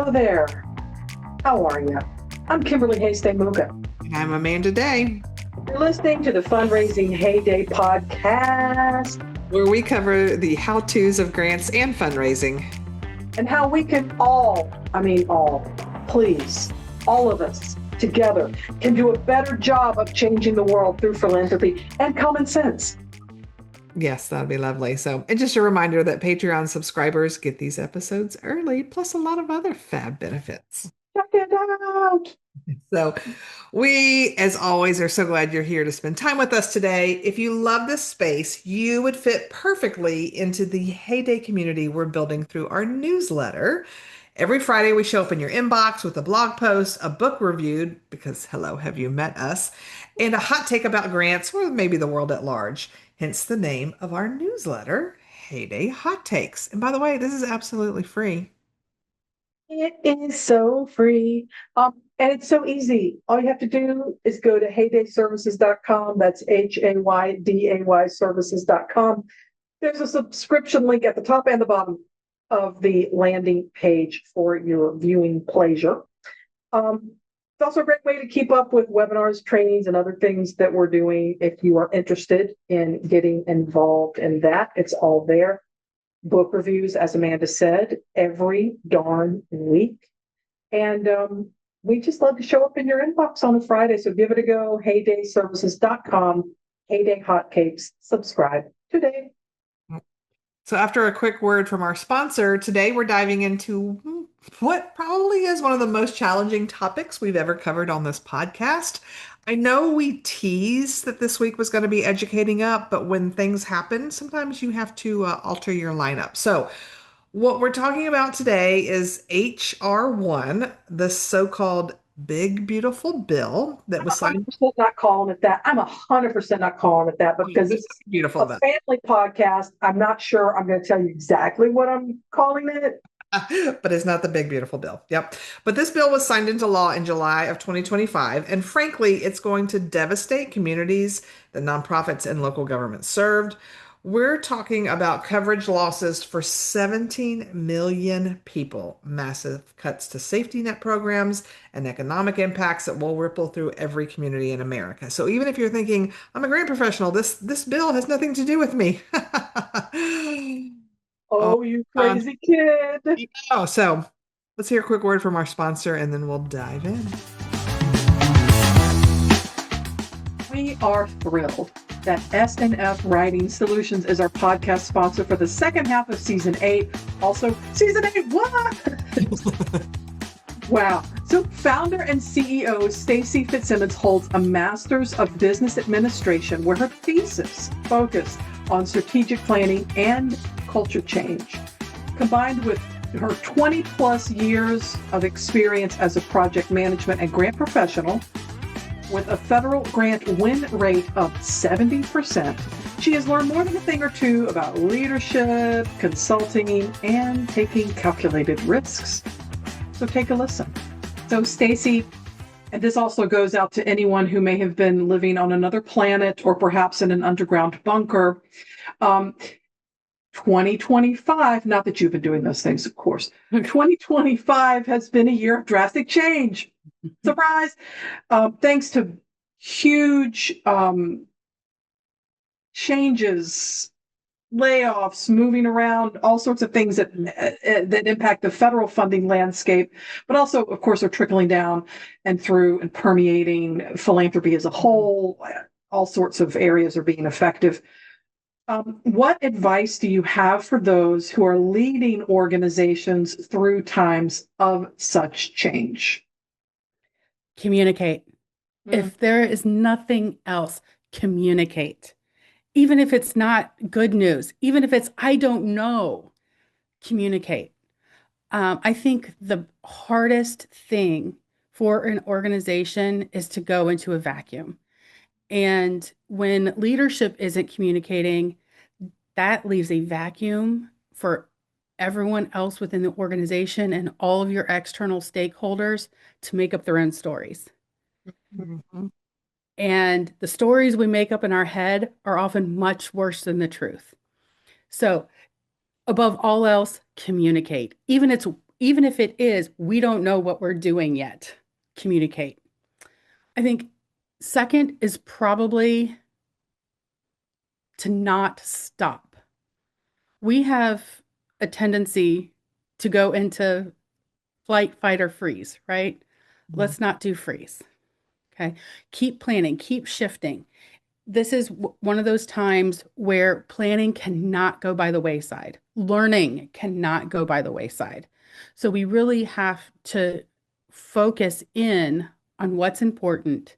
Hello there. How are you? I'm Kimberly HayDay. And I'm Amanda Day, You're listening to the Fundraising HayDay podcast where we cover the how-tos of grants and fundraising. and how we can all, please, all of us together can do a better job of changing the world through philanthropy and common sense. Yes, that'd be lovely. So, and just a reminder that Patreon subscribers get these episodes early, plus a lot of other fab benefits. Check it out. So, we, as always, are so glad you're here to spend time with us today. If you love this space, you would fit perfectly into the HayDay community we're building through our newsletter. Every Friday, we show up in your inbox with a blog post, a book reviewed, because hello, have you met us, and a hot take about grants or maybe the world at large. Hence the name of our newsletter, HayDay Hot Takes. And by the way, this is absolutely free. It is so free. And it's so easy. All you have to do is go to haydayservices.com. That's HAYDAY services.com. There's a subscription link at the top and the bottom of the landing page for your viewing pleasure. It's also a great way to keep up with webinars, trainings, and other things that we're doing. If you are interested in getting involved in that, it's all there. Book reviews, as Amanda said, every darn week. And we just love to show up in your inbox on a Friday. So give it a go. HayDayServices.com, HayDay Hotcakes. Subscribe today. So, after a quick word from our sponsor, today we're diving into what probably is one of the most challenging topics we've ever covered on this podcast. I know we teased that this week was going to be educating up, but when things happen, sometimes you have to alter your lineup. So, what we're talking about today is HR1, the so-called Big Beautiful Bill that was I'm signed. 100% not calling it that. I'm 100% not calling it that because it's Beautiful a bill. family podcast. I'm not sure I'm going to tell you exactly what I'm calling it. But it's not the big, beautiful bill. Yep. But this bill was signed into law in July of 2025. And frankly, it's going to devastate communities that nonprofits and local governments served. We're talking about coverage losses for 17 million people, massive cuts to safety net programs, and economic impacts that will ripple through every community in America. So even if you're thinking, I'm a grant professional, this bill has nothing to do with me. Oh, Oh, you crazy kid. so let's hear a quick word from our sponsor and then we'll dive in. We are thrilled that S&F Writing Solutions is our podcast sponsor for the second half of season 8. Also, season 8, what? Wow. So founder and CEO Stacy Fitzsimmons holds a Master's of Business Administration where her thesis focused on strategic planning and culture change. Combined with her 20 plus years of experience as a project management and grant professional, with a federal grant win rate of 70%, she has learned more than a thing or two about leadership, consulting, and taking calculated risks. So take a listen. So Stacy, and this also goes out to anyone who may have been living on another planet or perhaps in an underground bunker. 2025, not that you've been doing those things, of course. 2025 has been a year of drastic change. Surprise! Thanks to huge changes, layoffs, moving around, all sorts of things that impact the federal funding landscape, but also, of course, are trickling down and through and permeating philanthropy as a whole. All sorts of areas are being effective. What advice do you have for those who are leading organizations through times of such change? Communicate. If there is nothing else, communicate. Even if it's not good news, even if it's, I don't know, communicate. I think the hardest thing for an organization is to go into a vacuum. And when leadership isn't communicating, that leaves a vacuum for everyone else within the organization and all of your external stakeholders to make up their own stories. Mm-hmm. And the stories we make up in our head are often much worse than the truth. So above all else, communicate. Even even if it is, we don't know what we're doing yet. Communicate. I think second is probably to not stop. We have a tendency to go into flight, fight, or freeze, right? Let's not do freeze. Okay. Keep planning, keep shifting. This is one of those times where planning cannot go by the wayside. Learning cannot go by the wayside. So we really have to focus in on what's important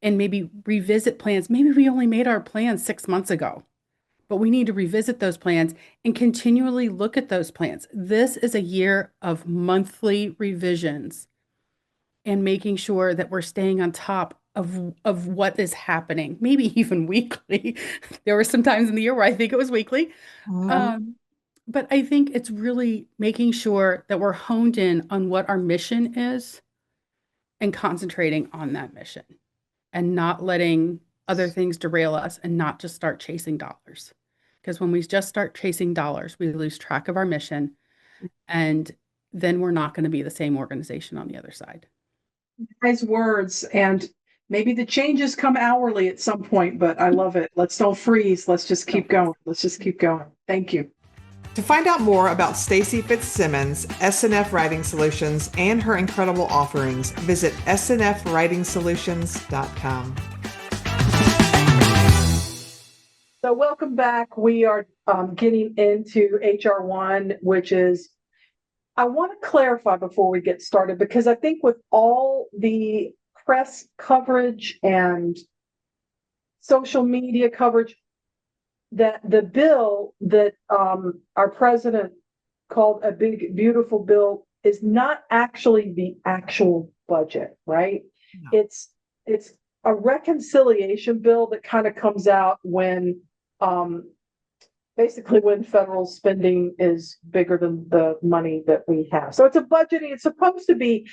and maybe revisit plans. Maybe we only made our plans 6 months ago, but we need to revisit those plans and continually look at those plans. This is a year of monthly revisions and making sure that we're staying on top of what is happening, maybe even weekly. There were some times in the year where I think it was weekly. But I think it's really making sure that we're honed in on what our mission is and concentrating on that mission and not letting other things derail us and not just start chasing dollars. Because when we just start chasing dollars, we lose track of our mission, and then we're not going to be the same organization on the other side. Nice words. And maybe the changes come hourly at some point, but I love it. Let's don't freeze. Let's just keep going. Let's just keep going. Thank you. To find out more about Stacy Fitzsimmons, SNF Writing Solutions, and her incredible offerings, visit snfwritingsolutions.com. So welcome back. We are getting into HR1, which is, I want to clarify before we get started, because I think with all the press coverage and social media coverage, that the bill that our president called a big, beautiful bill is not actually the actual budget, right? No. It's a reconciliation bill that kind of comes out when basically when federal spending is bigger than the money that we have. So it's a budgeting. It's supposed to be,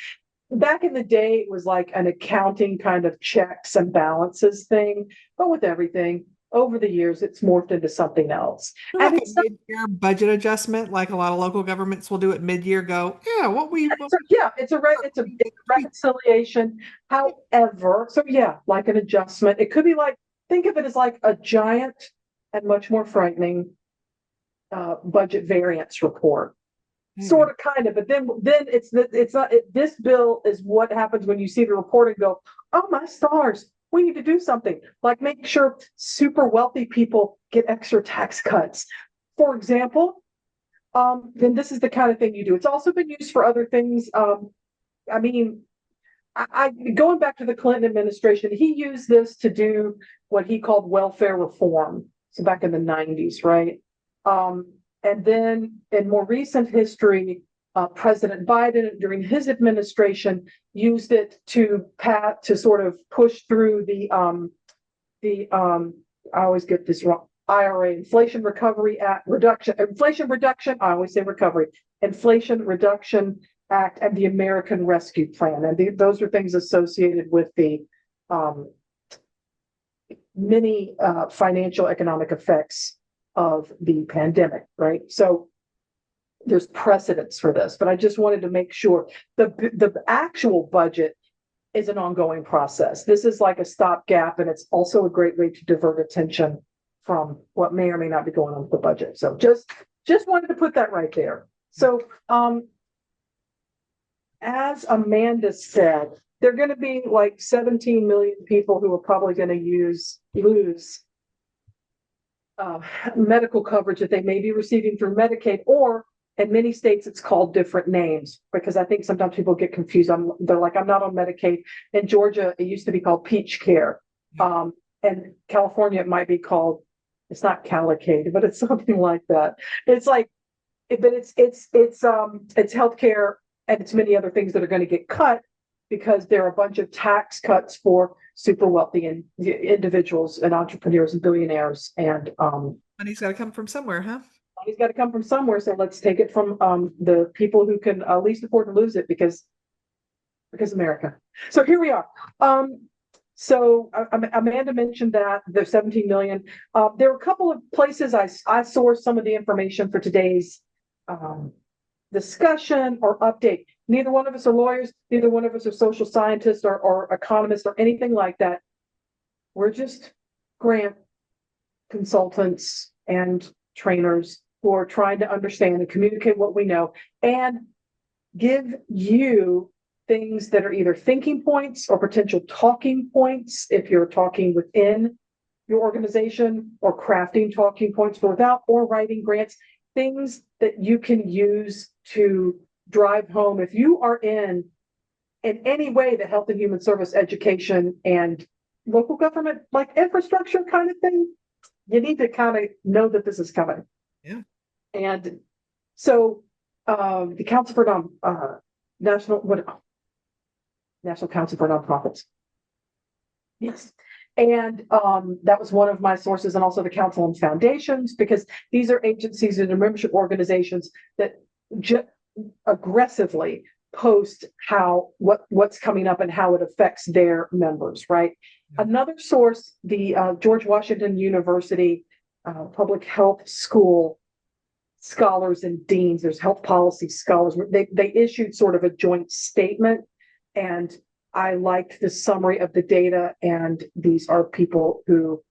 back in the day, it was like an accounting kind of checks and balances thing, but with everything. Over the years, it's morphed into something else. Like a mid-year budget adjustment, like a lot of local governments will do it mid-year. It's a reconciliation. However, like an adjustment. It could be like, think of it as like a giant and much more frightening budget variance report. Sort of, kind of, but then it's not. This bill is what happens when you see the report and go, "Oh my stars! We need to do something." Like make sure super wealthy people get extra tax cuts, for example. Then this is the kind of thing you do. It's also been used for other things. I going back to the Clinton administration, he used this to do what he called welfare reform. So back in the 90s, right? And then in more recent history, President Biden, during his administration, used it to sort of push through the I always get this wrong, IRA, Inflation Recovery Act Inflation Reduction Act, and the American Rescue Plan. And those are things associated with the many financial economic effects of the pandemic, right? So there's precedence for this, but I just wanted to make sure the actual budget is an ongoing process. This is like a stopgap, and it's also a great way to divert attention from what may or may not be going on with the budget. So just wanted to put that right there. So as Amanda said, there are going to be like 17 million people who are probably going to lose medical coverage that they may be receiving through Medicaid, or in many states it's called different names, because I think sometimes people get confused. They're like, I'm not on Medicaid. In Georgia, it used to be called Peach Care. And California, it might be called, it's not Calicade, but it's something like that. It's like, but it's healthcare, and it's many other things that are going to get cut because there are a bunch of tax cuts for super wealthy individuals and entrepreneurs and billionaires. And money's got to come from somewhere, huh? Money's got to come from somewhere. So let's take it from the people who can least afford to lose it, because America. So here we are. So Amanda mentioned that there's 17 million. There were a couple of places I sourced some of the information for today's discussion or update. Neither one of us are lawyers, neither one of us are social scientists or economists or anything like that. We're just grant consultants and trainers who are trying to understand and communicate what we know and give you things that are either thinking points or potential talking points if you're talking within your organization, or crafting talking points for without, or writing grants, things that you can use to drive home. If you are in any way the health and human service, education, and local government, like infrastructure kind of thing, you need to kind of know that this is coming. Yeah. And so the Council for National Council for Nonprofits. Yes. And that was one of my sources, and also the Council on Foundations, because these are agencies and membership organizations that aggressively post what's coming up and how it affects their members, right? Yeah. Another source, the George Washington University Public Health School scholars and deans, there's health policy scholars, they issued sort of a joint statement, and I liked the summary of the data, and these are people who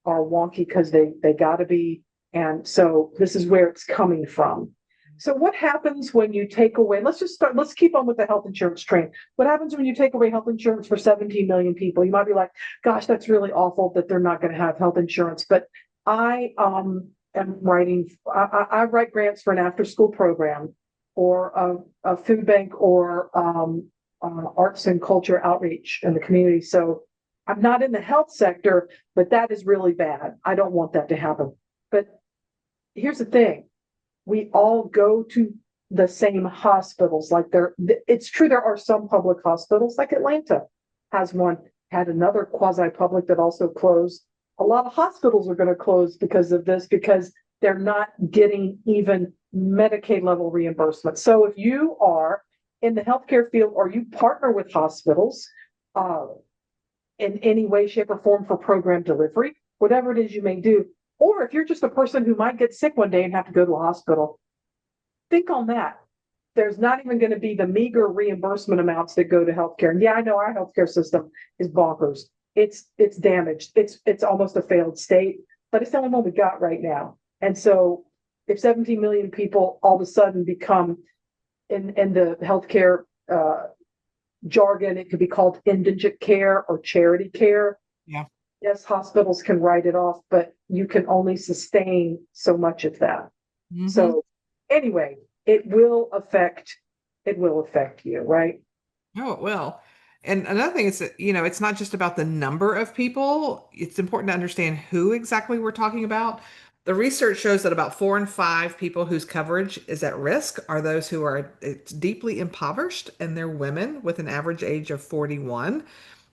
are wonky because they got to be, and so this is where it's coming from. So what happens when you take away, let's keep on with the health insurance train. What happens when you take away health insurance for 17 million people? You might be like, gosh, that's really awful that they're not going to have health insurance. But I am writing, I write grants for an after-school program or a food bank or arts and culture outreach in the community. So I'm not in the health sector, but that is really bad. I don't want that to happen. But here's the thing. We all go to the same hospitals. It's true there are some public hospitals, like Atlanta has one, had another quasi-public that also closed. A lot of hospitals are going to close because of this, because they're not getting even Medicaid level reimbursement. So if you are in the healthcare field or you partner with hospitals in any way, shape, or form for program delivery, whatever it is you may do, or if you're just a person who might get sick one day and have to go to a hospital, think on that. There's not even going to be the meager reimbursement amounts that go to healthcare. And yeah, I know our healthcare system is bonkers. It's damaged. It's almost a failed state, but it's the only one we got right now. And so if 17 million people all of a sudden become in the healthcare jargon, it could be called indigent care or charity care. Yeah. Yes, hospitals can write it off, but you can only sustain so much of that. Mm-hmm. So anyway, it will affect you, right? Oh, it will. And another thing is that, it's not just about the number of people. It's important to understand who exactly we're talking about. The research shows that about 4 in 5 people whose coverage is at risk are those who are deeply impoverished, and they're women with an average age of 41.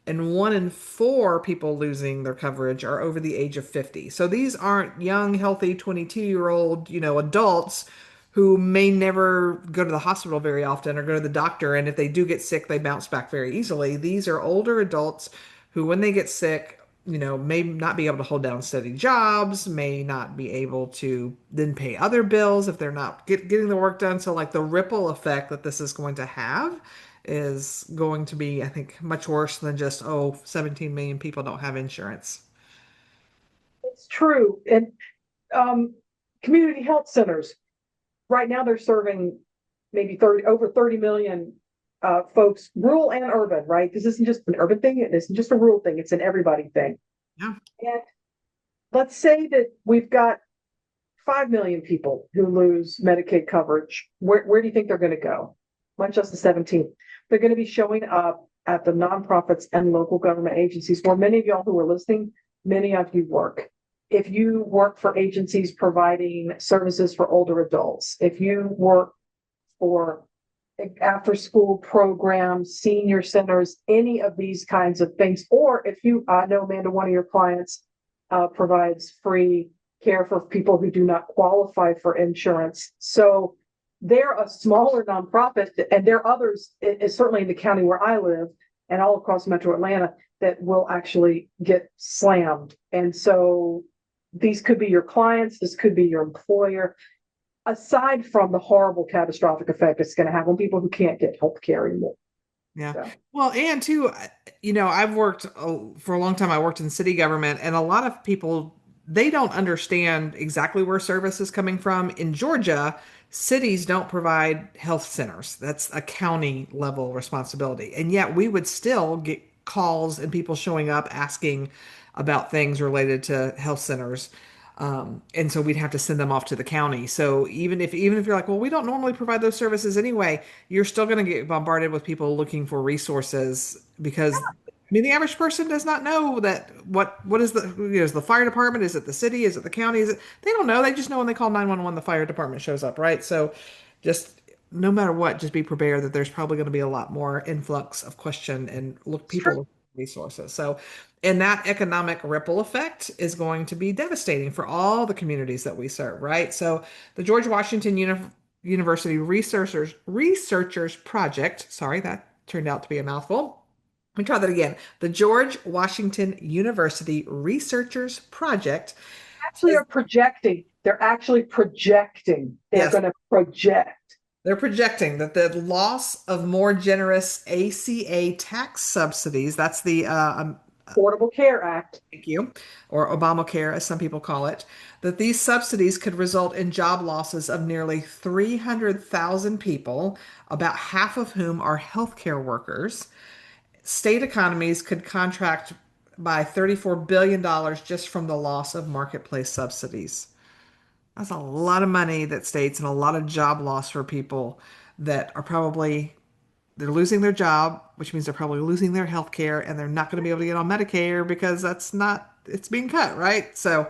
And 1 in 4 people losing their coverage are over the age of 50. So these aren't young, healthy 22-year-old, adults who may never go to the hospital very often or go to the doctor. And if they do get sick, they bounce back very easily. These are older adults who, when they get sick, may not be able to hold down steady jobs, may not be able to then pay other bills if they're not getting the work done. So like the ripple effect that this is going to have is going to be, I think, much worse than just, 17 million people don't have insurance. It's true. And community health centers, right now they're serving maybe over 30 million folks, rural and urban, right? This isn't just an urban thing. It isn't just a rural thing. It's an everybody thing. Yeah. And let's say that we've got 5 million people who lose Medicaid coverage. Where do you think they're going to go? Not just the 17. They're going to be showing up at the nonprofits and local government agencies where many of y'all who are listening, many of you work. If you work for agencies providing services for older adults, if you work for after-school programs, senior centers, any of these kinds of things, or if I know, Amanda, one of your clients provides free care for people who do not qualify for insurance. So they're a smaller nonprofit, and there are others, certainly in the county where I live and all across Metro Atlanta, that will actually get slammed. And so these could be your clients, this could be your employer. aside from the horrible catastrophic effect it's going to have on people who can't get health care anymore. Yeah. So, Well, and too, I've worked for a long time. I worked in city government, and a lot of people, they don't understand exactly where service is coming from. In Georgia, cities don't provide health centers. That's a county level responsibility. And yet we would still get calls and people showing up asking about things related to health centers. And so we'd have to send them off to the county. So even if you're like, well, we don't normally provide those services anyway, you're still going to get bombarded with people looking for resources because the average person does not know that what is is the fire department? Is it the city? Is it the county? They don't know. They just know when they call 911, the fire department shows up, right? So just no matter what, just be prepared that there's probably going to be a lot more influx of question and it's true. people resources. So, and that economic ripple effect is going to be devastating for all the communities that we serve, right? So, the George Washington University Researchers Project, sorry, that turned out to be a mouthful. Let me try that again. The George Washington University Researchers Project Actually is, are projecting. They're actually projecting. They're yes, going to project. they're projecting that the loss of more generous ACA tax subsidies, that's the Affordable Care Act. thank you, or Obamacare, as some people call it, that these subsidies could result in job losses of nearly 300,000 people, about half of whom are healthcare workers. State economies could contract by $34 billion just from the loss of marketplace subsidies. That's a lot of money that states and a lot of job loss for people that are probably they're losing their job, which means they're probably losing their health care and they're not going to be able to get on Medicare because it's being cut, right? So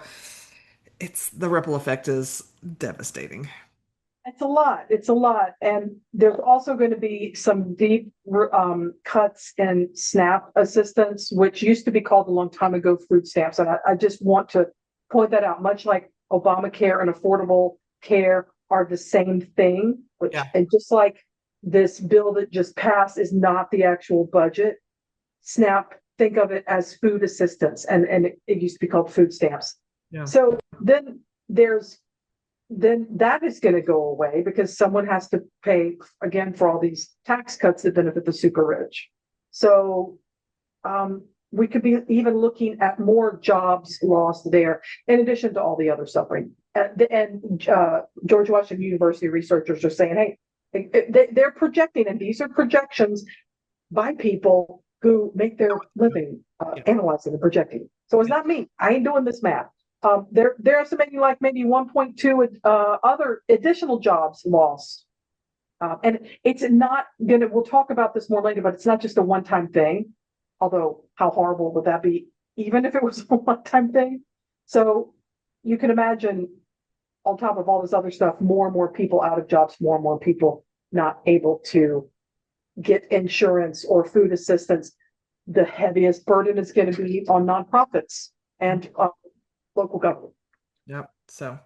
it's the ripple effect is devastating. It's a lot. It's a lot. And there's also going to be some deep cuts in SNAP assistance, which used to be called a long time ago food stamps. And I just want to point that out, much like Obamacare and Affordable Care are the same thing, which, Yeah. and just like this bill that just passed is not the actual budget. SNAP, think of it as food assistance, and it used to be called food stamps. Yeah. So then that is going to go away because someone has to pay again for all these tax cuts that benefit the super rich. So we could be even looking at more jobs lost there, in addition to all the other suffering. And George Washington University researchers are saying, hey, they're projecting, and these are projections by people who make their living analyzing and projecting. So it's not me. I ain't doing this math. They're estimating like maybe 1.2 other additional jobs lost. And it's not gonna, we'll talk about this more later, but it's not just a one-time thing. Although, how horrible would that be, even if it was a one-time thing? So you can imagine, on top of all this other stuff, more and more people out of jobs, more and more people not able to get insurance or food assistance. The heaviest burden is going to be on nonprofits and local government. Yep. So,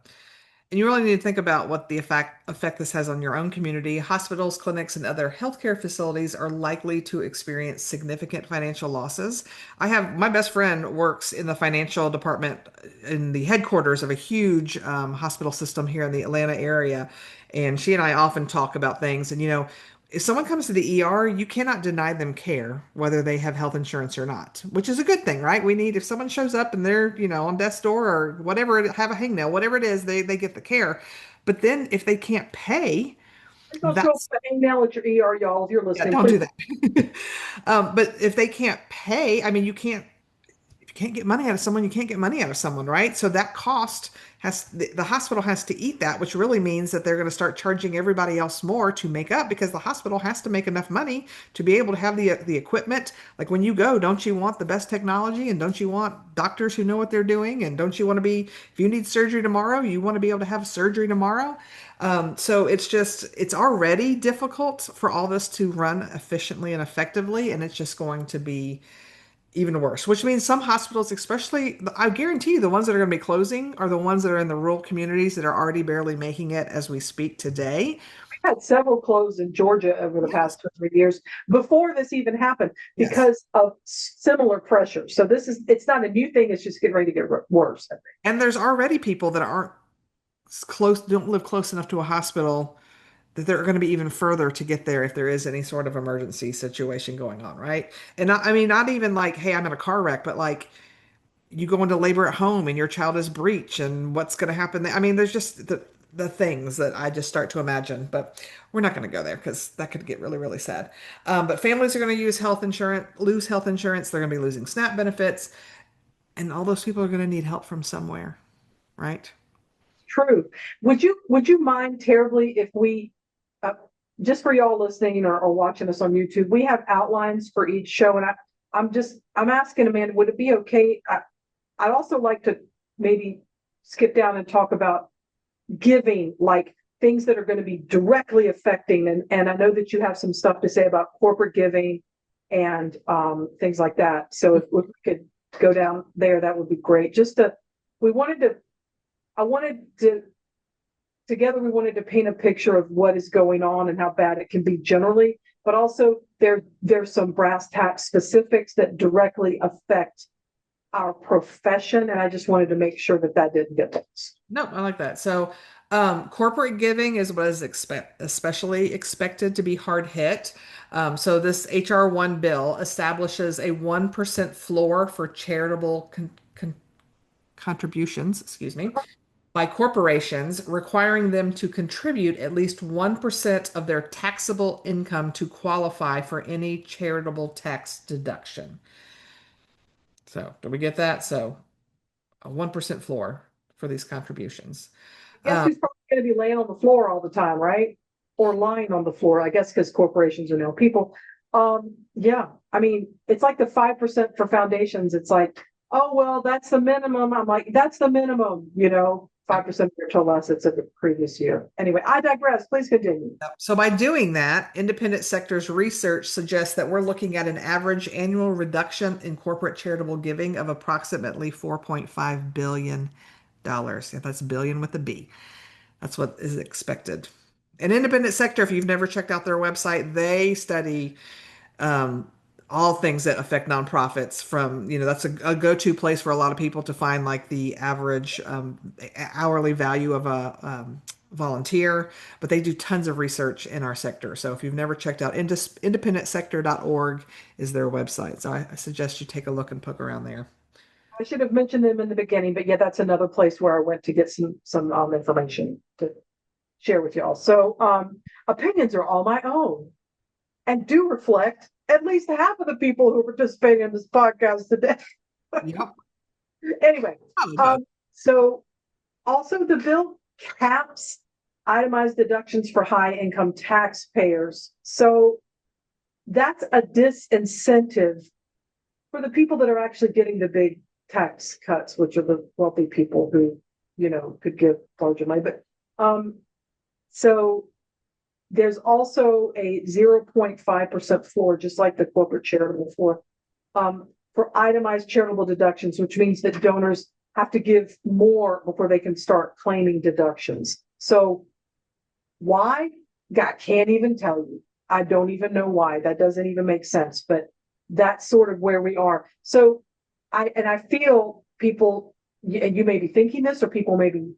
and you really need to think about what the effect this has on your own community. Hospitals, clinics, and other healthcare facilities are likely to experience significant financial losses. My best friend works in the financial department in the headquarters of a huge hospital system here in the Atlanta area. And she and I often talk about things. And, if someone comes to the ER, you cannot deny them care, whether they have health insurance or not, which is a good thing, right? If someone shows up and they're, on death's door or whatever, have a hangnail, whatever it is, they get the care. But then if they can't pay, Don't show up that's, with an email at your ER, y'all, if you're yeah, listening. don't do Please. that. But if they can't pay, if you can't get money out of someone, you can't get money out of someone, right? So that cost the hospital has to eat that, which really means that they're going to start charging everybody else more to make up because the hospital has to make enough money to be able to have the equipment. Like when you go, don't you want the best technology and don't you want doctors who know what they're doing? And don't you want to if you need surgery tomorrow, you want to be able to have surgery tomorrow? So it's already difficult for all this to run efficiently and effectively, and it's just going to be even worse, which means some hospitals, especially, I guarantee you, the ones that are going to be closing are the ones that are in the rural communities that are already barely making it as we speak today. We've had several closed in Georgia over the Yes. past 2 or 3 years before this even happened Yes. because of similar pressure. So it's not a new thing. It's just getting ready to get worse. And there's already people that aren't don't live close enough to a hospital, that they're going to be even further to get there if there is any sort of emergency situation going on, right? And I mean, not even like, hey, I'm in a car wreck, but like you go into labor at home and your child is breech and what's going to happen there. I mean, there's just the things that I just start to imagine, but we're not going to go there because that could get really, really sad. But families are going to lose health insurance. They're going to be losing SNAP benefits, and all those people are going to need help from somewhere, right? True. Would you mind terribly if we, uh, just for y'all listening or watching us on YouTube, we have outlines for each show, and I'm asking Amanda, would it be okay? I'd also like to maybe skip down and talk about giving, like things that are going to be directly affecting, and I know that you have some stuff to say about corporate giving and things like that. So if we could go down there, that would be great. We wanted to I wanted to together we wanted to paint a picture of what is going on and how bad it can be generally, but also there's some brass tacks specifics that directly affect our profession, and I just wanted to make sure that didn't get lost. No, I like that. So, corporate giving is what is especially expected to be hard hit. So this HR1 bill establishes a 1% floor for charitable contributions, excuse me, by corporations, requiring them to contribute at least 1% of their taxable income to qualify for any charitable tax deduction. So, do we get that? So, a 1% floor for these contributions. Guess who's probably going to be laying on the floor all the time, right? Or lying on the floor, I guess, because corporations are now people. Yeah, I mean, it's like the 5% for foundations. It's like, oh well, that's the minimum. I'm like, that's the minimum, 5% or less. It's a previous year. Anyway, I digress. Please continue. So by doing that, independent sector's research suggests that we're looking at an average annual reduction in corporate charitable giving of approximately $4.5 billion. Yeah, that's billion with a B. That's what is expected. An independent sector, if you've never checked out their website, they study um, all things that affect nonprofits from, that's a go-to place for a lot of people to find like the average hourly value of a volunteer, but they do tons of research in our sector. So if you've never checked out independentsector.org is their website. So I suggest you take a look and poke around there. I should have mentioned them in the beginning, but yeah, that's another place where I went to get some information to share with y'all. So opinions are all my own and do reflect at least half of the people who are participating in this podcast today. Yep. Anyway, so also the bill caps itemized deductions for high income taxpayers. So that's a disincentive for the people that are actually getting the big tax cuts, which are the wealthy people who, could give larger money. But so there's also a 0.5% floor, just like the corporate charitable floor, for itemized charitable deductions, which means that donors have to give more before they can start claiming deductions. So why? God can't even tell you. I don't even know why. That doesn't even make sense, but that's sort of where we are. So I feel people, and you may be thinking this, or people may be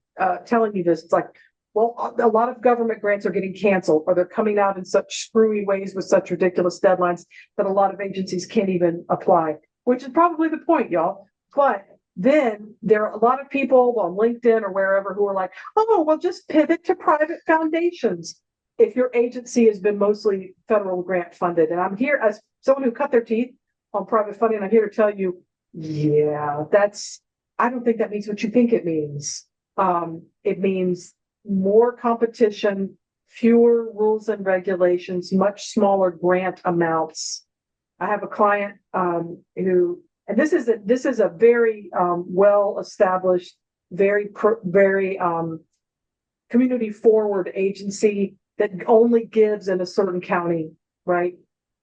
telling you this. It's like, well, a lot of government grants are getting canceled, or they're coming out in such screwy ways with such ridiculous deadlines that a lot of agencies can't even apply, which is probably the point, y'all. But then there are a lot of people on LinkedIn or wherever who are like, oh, well, just pivot to private foundations if your agency has been mostly federal grant funded. And I'm here as someone who cut their teeth on private funding. I'm here to tell you, yeah, I don't think that means what you think it means. It means more competition, fewer rules and regulations, much smaller grant amounts. I have a client who, and this is a very well established, very community forward agency that only gives in a certain county, right?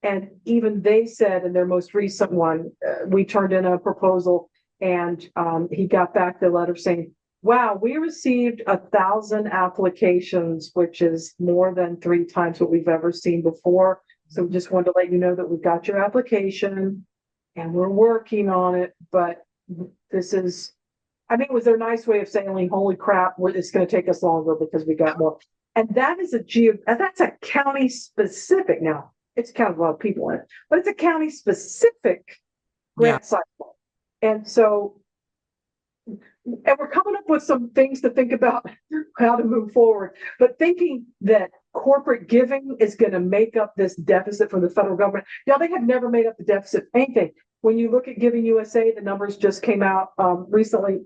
And even they said in their most recent one, we turned in a proposal, and he got back the letter saying, wow, we received 1,000 applications, which is more than 3 times what we've ever seen before. So we just wanted to let you know that we've got your application and we're working on it, but this is I mean, it was their nice way of saying, holy crap, it's going to take us longer because we got more. And that is that's a county specific. Now, it's kind of a lot of people in it, but it's a county specific grant cycle. And so, and we're coming up with some things to think about how to move forward, but thinking that corporate giving is going to make up this deficit from the federal government. Now, they have never made up the deficit for anything. When you look at Giving USA, the numbers just came out recently.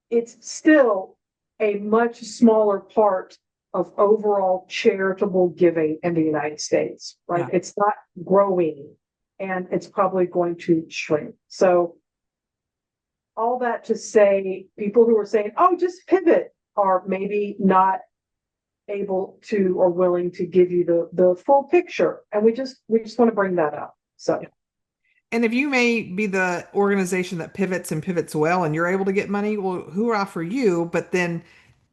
It's still a much smaller part of overall charitable giving in the United States, right? Yeah. It's not growing, and it's probably going to shrink. So all that to say, people who are saying, oh, just pivot, are maybe not able to or willing to give you the full picture. And we just want to bring that up. So. And if you may be the organization that pivots and pivots well and you're able to get money, well, hoorah for you. But then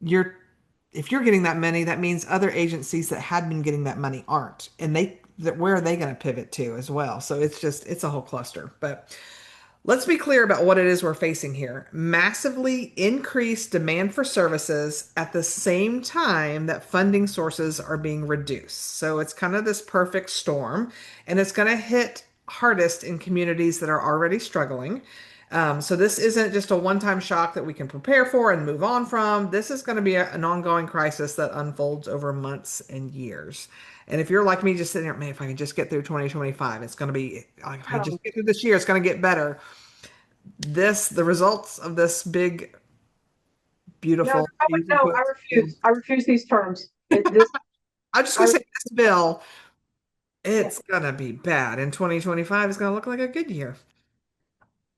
if you're getting that money, that means other agencies that had been getting that money aren't. And where are they going to pivot to as well? So it's a whole cluster. But let's be clear about what it is we're facing here. Massively increased demand for services at the same time that funding sources are being reduced. So it's kind of this perfect storm, and it's going to hit hardest in communities that are already struggling. So this isn't just a one-time shock that we can prepare for and move on from. This is going to be an ongoing crisis that unfolds over months and years. And if you're like me, just sitting there, man, if I can just get through 2025, it's going to be, if I just get through this year, it's going to get better. The results of this big, beautiful. No, I refuse. I refuse these terms. I'm just going to say this bill, it's going to be bad. And 2025 is going to look like a good year.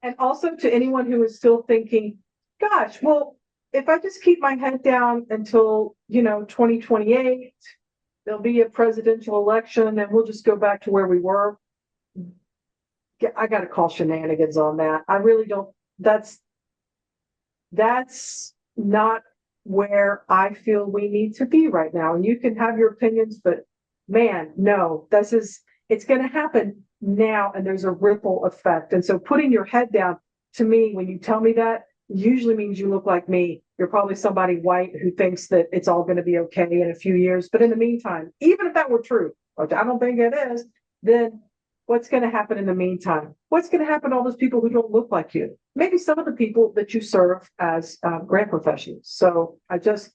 And also to anyone who is still thinking, gosh, well, if I just keep my head down until, 2028, there'll be a presidential election and we'll just go back to where we were. I got to call shenanigans on that. I really don't. That's not where I feel we need to be right now. And you can have your opinions, but man, no, it's going to happen now, and there's a ripple effect. And so putting your head down, to me, when you tell me that, usually means you look like me. You're probably somebody white who thinks that it's all going to be okay in a few years. But in the meantime, even if that were true, which I don't think it is, then what's going to happen in the meantime? What's going to happen to all those people who don't look like you? Maybe some of the people that you serve as grant professionals. So please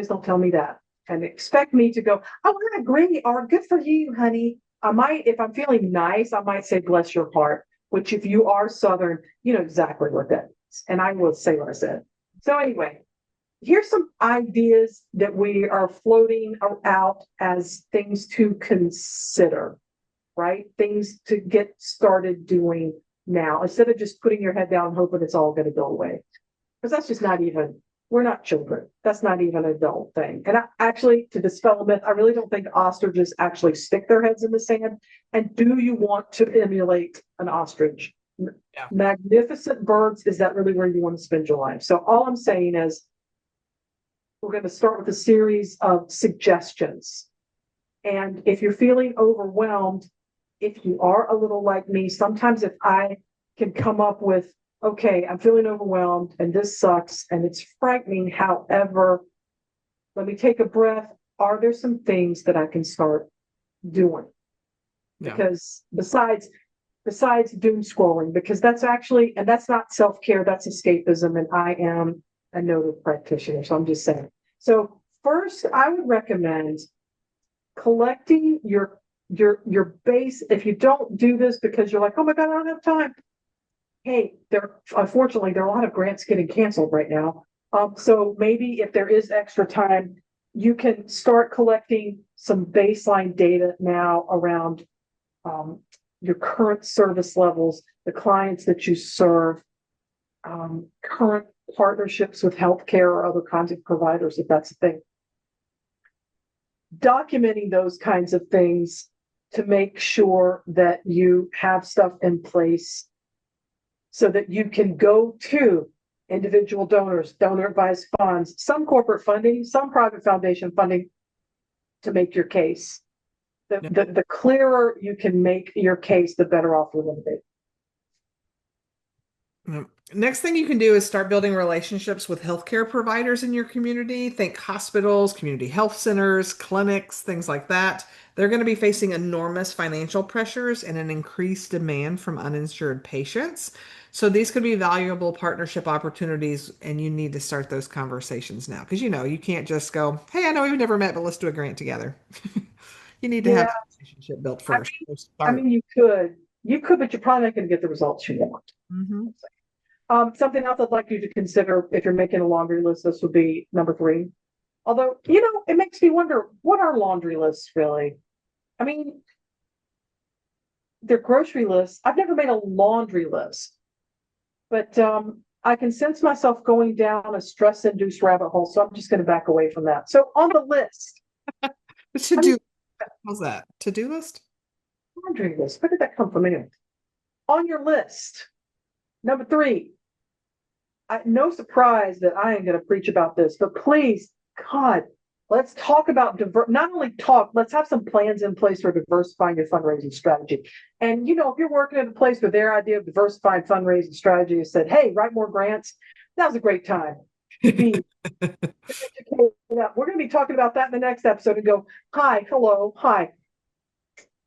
don't tell me that and expect me to go, oh, I agree, or good for you, honey. I might, if I'm feeling nice, I might say, bless your heart, which if you are Southern, you know exactly what that is. And I will say what I said. So anyway, here's some ideas that we are floating out as things to consider, right? Things to get started doing now, instead of just putting your head down and hoping it's all going to go away. Because that's just we're not children. That's not even an adult thing. And to dispel a myth, I really don't think ostriches actually stick their heads in the sand. And do you want to emulate an ostrich? Yeah. Magnificent birds, is that really where you want to spend your life? So all I'm saying is, we're going to start with a series of suggestions. And if you're feeling overwhelmed, if you are a little like me, sometimes if I can come up with, okay, I'm feeling overwhelmed and this sucks and it's frightening. However, let me take a breath. Are there some things that I can start doing? Yeah. Because besides doom scrolling, because that's not self-care, that's escapism. And I am a noted practitioner, so I'm just saying. So first, I would recommend collecting your base. If you don't do this because you're like, oh my God, I don't have time. Hey, unfortunately, there are a lot of grants getting canceled right now. So maybe if there is extra time, you can start collecting some baseline data now around your current service levels, the clients that you serve, current partnerships with healthcare or other kinds of providers, if that's a thing. Documenting those kinds of things to make sure that you have stuff in place so that you can go to individual donors, donor advised funds, some corporate funding, some private foundation funding to make your case. The clearer you can make your case, the better off you're going to be. Yep. Next thing you can do is start building relationships with healthcare providers in your community. Think hospitals, community health centers, clinics, things like that. They're going to be facing enormous financial pressures and an increased demand from uninsured patients. So these could be valuable partnership opportunities, and you need to start those conversations now because you can't just go, "Hey, I know we've never met, but let's do a grant together." You need to have Yeah, that relationship built I first. So I start. mean, you could, but you're probably not going to get the results you want. Mhm. Something else I'd like you to consider if you're making a laundry list, this would be number three. Although, it makes me wonder what are laundry lists really? I mean, they're grocery lists. I've never made a laundry list, but I can sense myself going down a stress induced rabbit hole. So I'm just going to back away from that. So on the list, To I mean, do, how's that? To-do list? laundry list, where did that come from anyway? On your list, number three, no surprise that I am going to preach about this, but please, God, let's talk about not only talk, let's have some plans in place for diversifying your fundraising strategy. And if you're working at a place where their idea of diversified fundraising strategy is said, hey, write more grants, now's a great time to be educated. We're going to be talking about that in the next episode and go, hi, hello, hi.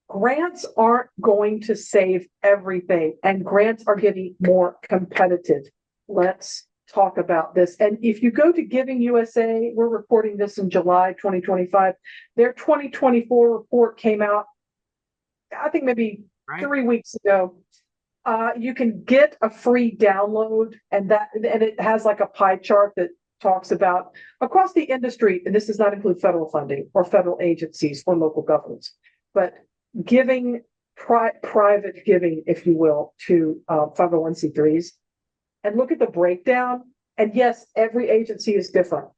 Grants aren't going to save everything, and grants are getting more competitive. Let's talk about this. And if you go to Giving USA, we're reporting this in July 2025. Their 2024 report came out, I think maybe Right. 3 weeks ago. You can get a free download, and it has like a pie chart that talks about across the industry, and this does not include federal funding or federal agencies or local governments, but giving private giving, if you will, to 501c3s, and look at the breakdown. And yes, every agency is different.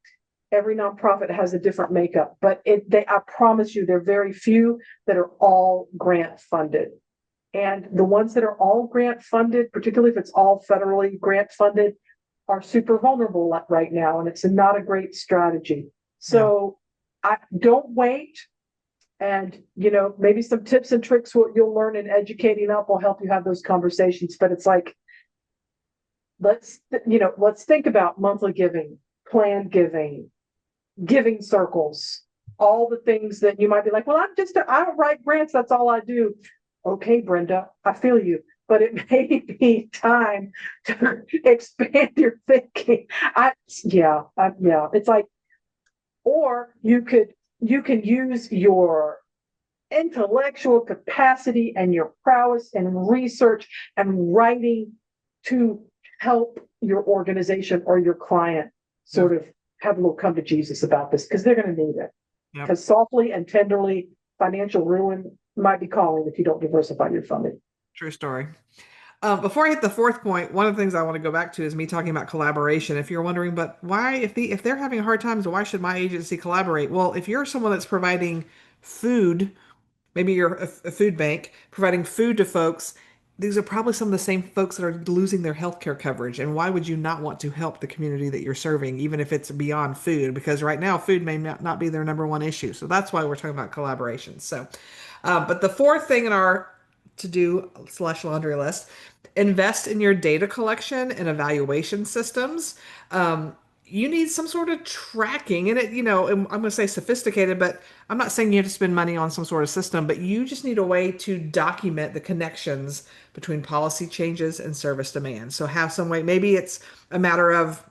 Every nonprofit has a different makeup, but I promise you, there are very few that are all grant funded. And the ones that are all grant funded, particularly if it's all federally grant funded, are super vulnerable right now. And it's not a great strategy. Yeah. So I don't wait. And, maybe some tips and tricks what you'll learn in educating up will help you have those conversations. But it's like, let's think about monthly giving, planned giving, giving circles, all the things that you might be like, well, I don't write grants. That's all I do. Okay, Brenda, I feel you, but it may be time to expand your thinking. Yeah. It's like, or you can use your intellectual capacity and your prowess and research and writing to help your organization or your client Yeah. sort of have a little come to Jesus about this, because they're going to need it. Yep. Because softly and tenderly, financial ruin might be calling if you don't diversify your funding. True story. Before I hit the fourth point, one of the things I want to go back to is me talking about collaboration. If you're wondering, but why, if they're having hard times, why should my agency collaborate? Well, if you're someone that's providing food, maybe you're a food bank providing food to folks, these are probably some of the same folks that are losing their healthcare coverage. And why would you not want to help the community that you're serving, even if it's beyond food? Because right now, food may not be their number one issue. So that's why we're talking about collaboration. So, but the fourth thing in our to do slash laundry list, invest in your data collection and evaluation systems. You need some sort of tracking and I'm going to say sophisticated, but I'm not saying you have to spend money on some sort of system, but you just need a way to document the connections between policy changes and service demand. So have some way, maybe it's a matter of,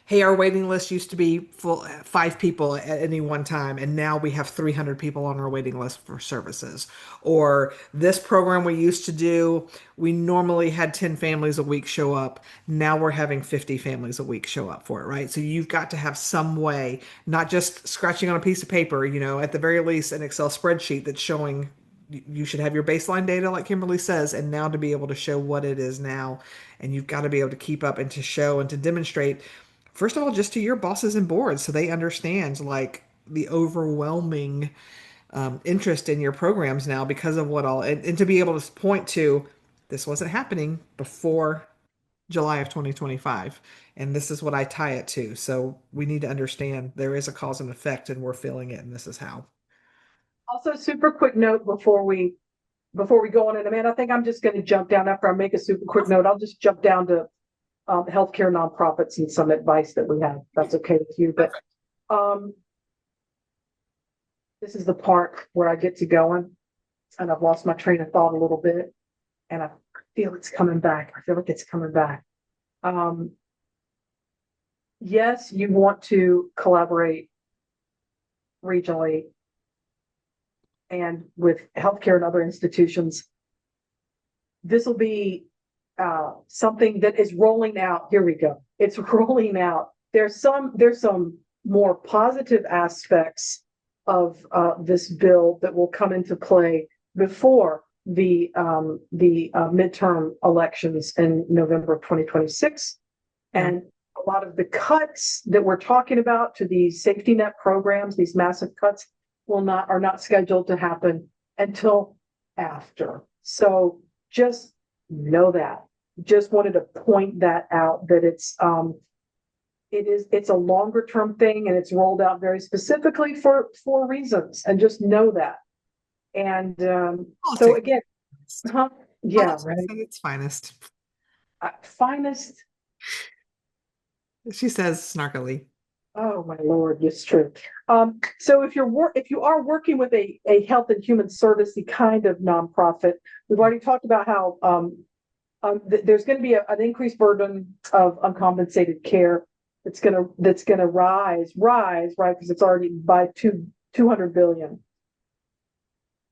hey, our waiting list used to be full 5 people at any one time, and now we have 300 people on our waiting list for services. Or this program we used to do, we normally had 10 families a week show up. Now we're having 50 families a week show up for it, right? So you've got to have some way, not just scratching on a piece of paper, at the very least, an Excel spreadsheet that's showing you should have your baseline data like Kimberly says, and now to be able to show what it is now, and you've got to be able to keep up and to show and to demonstrate, first of all, just to your bosses and boards so they understand like the overwhelming interest in your programs now because of what all, and to be able to point to this wasn't happening before July of 2025, and this is what I tie it to. So we need to understand there is a cause and effect and we're feeling it, and this is how. Also, super quick note before we before we go on in a minute, I think I'm just going to jump down after I make a super quick note. I'll just jump down to healthcare nonprofits and some advice that we have. That's okay with you. But this is the part where I get to going, and I've lost my train of thought a little bit, and I feel it's coming back. I feel like it's coming back. Yes, you want to collaborate regionally and with healthcare and other institutions. This will be something that is rolling out. Here we go. It's rolling out. There's some more positive aspects of this bill that will come into play before the midterm elections in November of 2026. And a lot of the cuts that we're talking about to these safety net programs, these massive cuts, are not scheduled to happen until after. So just know that. Just wanted to point that out, that it's a longer term thing, and it's rolled out very specifically for reasons, and just know that. And so again, yeah, right. At its finest. Finest. She says snarkily. Oh my Lord, it's true. So if you are working with a health and human servicey kind of nonprofit, we've already talked about how there's going to be an increased burden of uncompensated care that's going to rise, right? Because it's already by 200 billion.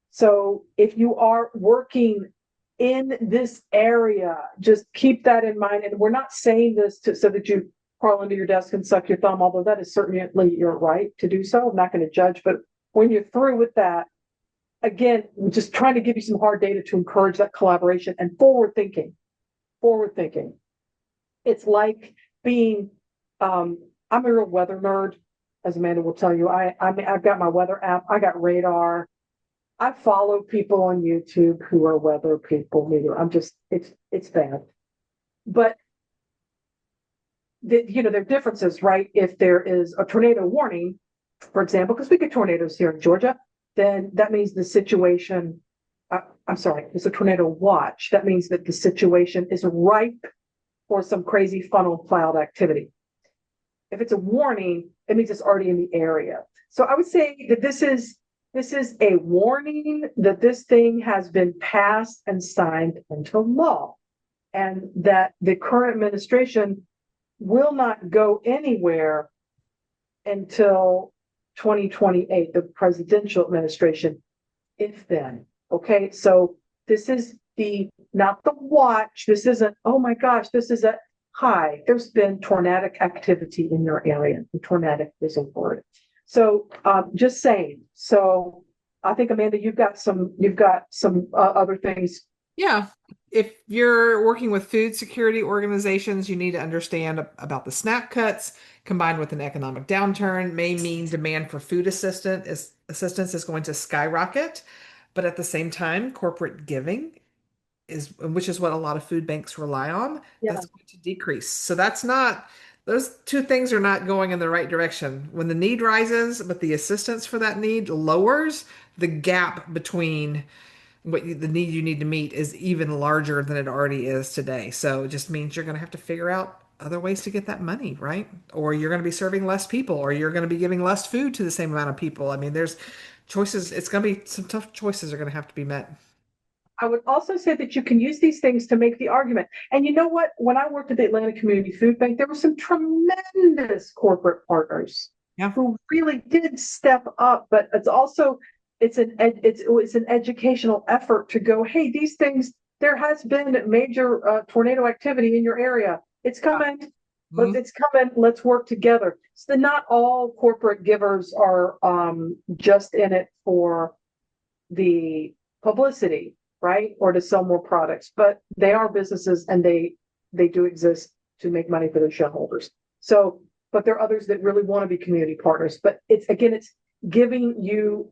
So if you are working in this area, just keep that in mind. And we're not saying this so that you crawl under your desk and suck your thumb, although that is certainly your right to do so. I'm not going to judge, but when you're through with that, again, we're just trying to give you some hard data to encourage that collaboration and forward thinking. It's like being, I'm a real weather nerd, as Amanda will tell you. I've got my weather app. I got radar. I follow people on YouTube who are weather people. It's bad. But there are differences, right? If there is a tornado warning, for example, because we get tornadoes here in Georgia, then that means the situation, I'm sorry, it's a tornado watch. That means that the situation is ripe for some crazy funnel cloud activity. If it's a warning, it means it's already in the area. So I would say that this is a warning that this thing has been passed and signed into law, and that the current administration will not go anywhere until 2028, the presidential administration, if then. Okay, so this is not the watch. This isn't, oh my gosh, this is hi, there's been tornadic activity in your area. The tornadic is a word. So just saying. So I think, Amanda, you've got some other things. Yeah. If you're working with food security organizations, you need to understand about the SNAP cuts combined with an economic downturn may mean demand for food assistance is going to skyrocket. But at the same time, corporate giving which is what a lot of food banks rely on, that's going to decrease. So those two things are not going in the right direction. When the need rises, but the assistance for that need lowers, the gap between the need you need to meet is even larger than it already is today. So it just means you're going to have to figure out other ways to get that money, right? Or you're going to be serving less people, or you're going to be giving less food to the same amount of people. I mean, there's choices. It's going to be some tough choices are going to have to be met. I would also say that you can use these things to make the argument. And you know what? When I worked at the Atlanta Community Food Bank, there were some tremendous corporate partners who really did step up. But it's an educational effort to go, hey, these things, there has been major tornado activity in your area. It's coming. It's coming. Let's work together. So not all corporate givers are just in it for the publicity, right? Or to sell more products, but they are businesses, and they do exist to make money for their shareholders. So, but there are others that really want to be community partners. But it's giving you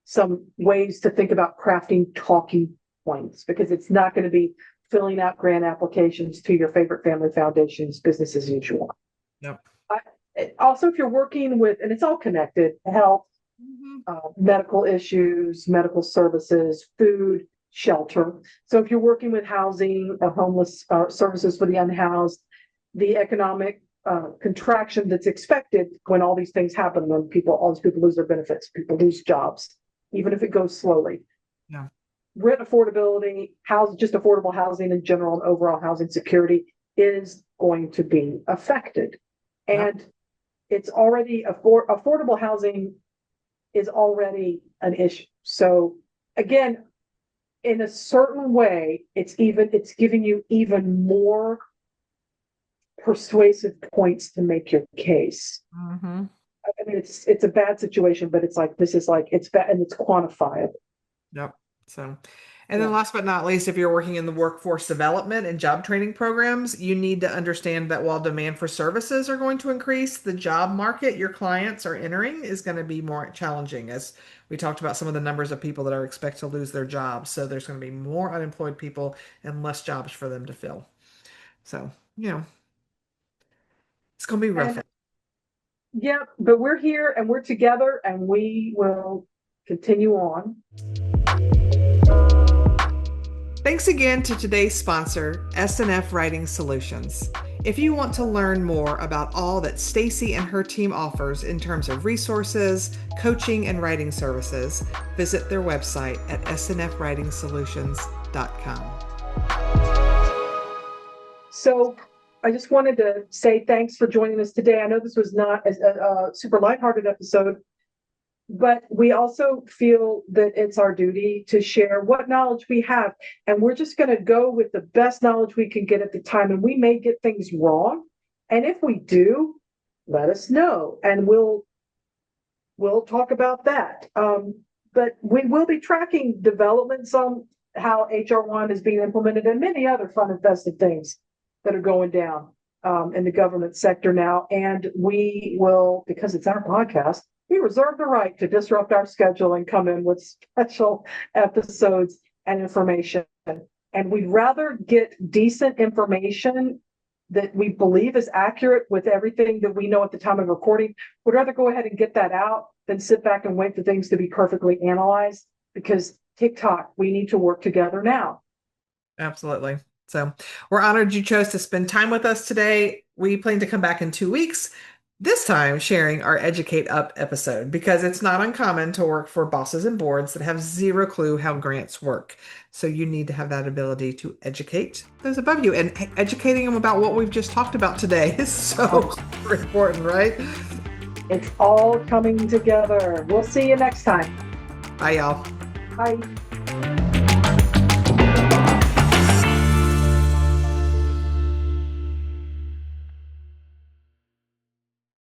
some ways to think about crafting talking points, because it's not going to be filling out grant applications to your favorite family foundations, business as usual. Yep. Also, if you're working with, and it's all connected, health, medical issues, medical services, food, shelter. So if you're working with housing, homeless services for the unhoused, the economic contraction that's expected when all these things happen, when all these people lose their benefits, people lose jobs, even if it goes slowly. Yeah. Rent affordability, just affordable housing in general, and overall housing security is going to be affected. And it's already affordable housing is already an issue. So again, in a certain way, it's giving you even more persuasive points to make your case. Mm-hmm. I mean, it's a bad situation, but it's like, this is like, it's bad and it's quantifiable. Yep. So, and then last but not least, if you're working in the workforce development and job training programs, you need to understand that while demand for services are going to increase, the job market your clients are entering is going to be more challenging, as we talked about some of the numbers of people that are expected to lose their jobs. So there's going to be more unemployed people and less jobs for them to fill. So, it's going to be rough. Yeah, but we're here and we're together and we will continue on. Thanks again to today's sponsor, S&F Writing Solutions. If you want to learn more about all that Stacy and her team offers in terms of resources, coaching, and writing services, visit their website at snfwritingsolutions.com. So I just wanted to say thanks for joining us today. I know this was not a super lighthearted episode, but we also feel that it's our duty to share what knowledge we have. And we're just going to go with the best knowledge we can get at the time. And we may get things wrong. And if we do, let us know. And we'll talk about that. But we will be tracking developments on how HR1 is being implemented and many other fun and festive things that are going down in the government sector now. And we will, because it's our podcast, we reserve the right to disrupt our schedule and come in with special episodes and information. And we'd rather get decent information that we believe is accurate with everything that we know at the time of recording. We'd rather go ahead and get that out than sit back and wait for things to be perfectly analyzed, because TikTok, we need to work together now. Absolutely. So we're honored you chose to spend time with us today. We plan to come back in 2 weeks, this time sharing our Educate Up episode, because it's not uncommon to work for bosses and boards that have zero clue how grants work. So you need to have that ability to educate those above you, and educating them about what we've just talked about today is so super important, right? It's all coming together. We'll see you next time. Bye, y'all. Bye.